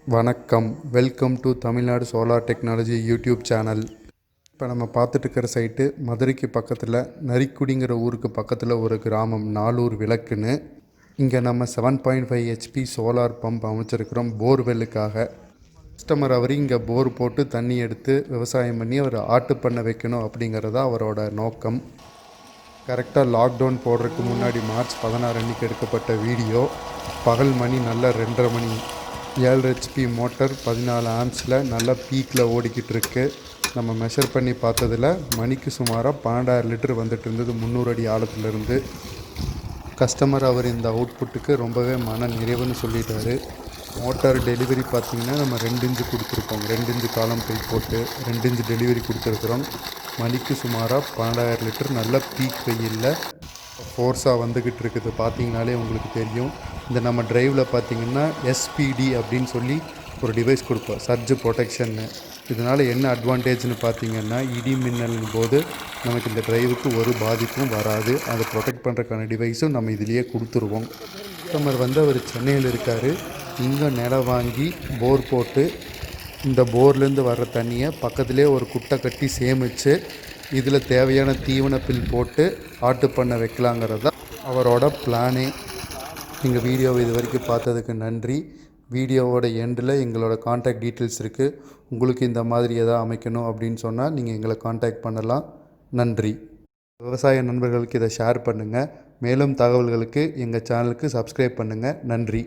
வணக்கம், welcome to Tamil Nadu solar technology YouTube channel. இப்போ நம்ம பார்த்துட்டு இருக்கிற சைட்டு மதுரைக்கு பக்கத்தில் நரிக்குடிங்கிற ஊருக்கு பக்கத்தில் ஒரு கிராமம் நாலூர் விளக்குன்னு. இங்கே நம்ம 7.5 HP சோலார் பம்ப் அமைச்சிருக்கிறோம் போர்வெல்லுக்காக. கஸ்டமர் அவர் இங்கே போர் போட்டு தண்ணி எடுத்து விவசாயம் பண்ணி அவர் ஆட்டு பண்ண வைக்கணும் அப்படிங்கிறதா அவரோட நோக்கம். கரெக்டாக லாக்டவுன் போடுறதுக்கு முன்னாடி மார்ச் 16 அன்றைக்கி எடுக்கப்பட்ட வீடியோ. பகல் மணி நல்ல 2:30 மணி. 7 HP மோட்டர் 14 ஆம்ஸில் நல்லா பீக்கில் ஓடிக்கிட்டு இருக்கு. நம்ம மெஷர் பண்ணி பார்த்ததில் மணிக்கு சுமாராக 12,000 லிட்டர் வந்துட்டு இருந்தது 300 அடி ஆழத்துலேருந்து. கஸ்டமர் அவர் இந்த அவுட்புட்டுக்கு ரொம்பவே மன நிறைவுன்னு சொல்லிட்டாரு. மோட்டார் டெலிவரி பார்த்திங்கன்னா நம்ம 2 இன்ச்சு கொடுத்துருக்கோம். 2 இன்ச்சு காலம் பை போட்டு 2 இன்ச்சு டெலிவரி கொடுத்துருக்குறோம். மணிக்கு சுமாராக 12,000 லிட்டர் நல்ல பீக் வெயிலில் ஃபோர்ஸாக வந்துக்கிட்டு இருக்குது. பார்த்தீங்கனாலே உங்களுக்கு தெரியும். இந்த நம்ம டிரைவில் பார்த்திங்கன்னா SPD அப்படின்னு சொல்லி ஒரு டிவைஸ் கொடுப்போம், சர்ஜ் ப்ரொடெக்ஷன்னு. இதனால் என்ன அட்வான்டேஜ்னு பார்த்திங்கன்னா இடி மின்னலின் போது நமக்கு இந்த டிரைவுக்கு ஒரு பாதிப்பும் வராது. அதை ப்ரொடெக்ட் பண்ணுறதுக்கான டிவைஸும் நம்ம இதிலேயே கொடுத்துருவோம். கஸ்டமர் அவர் சென்னையில் இருக்கார். இங்கே நிலம் வாங்கி போர் போட்டு இந்த போர்லேருந்து வர்ற தண்ணியை பக்கத்துலேயே ஒரு குட்டை கட்டி சேமித்து இதில் தேவையான தீவன பில் போட்டு ஆட்டு பண்ண வைக்கலாங்கிறது தான் அவரோட பிளானே. எங்கள் வீடியோவை இது வரைக்கும் பார்த்ததுக்கு நன்றி. வீடியோவோட எண்டில் எங்களோட காண்டாக்ட் டீட்டெயில்ஸ் இருக்குது. உங்களுக்கு இந்த மாதிரி எதாவது அமைக்கணும் அப்படின்னு சொன்னால் நீங்கள் எங்களை காண்டாக்ட் பண்ணலாம். நன்றி. விவசாய நண்பர்களுக்கு இதை ஷேர் பண்ணுங்கள். மேலும் தகவல்களுக்கு எங்கள் சேனலுக்கு சப்ஸ்கிரைப் பண்ணுங்கள். நன்றி.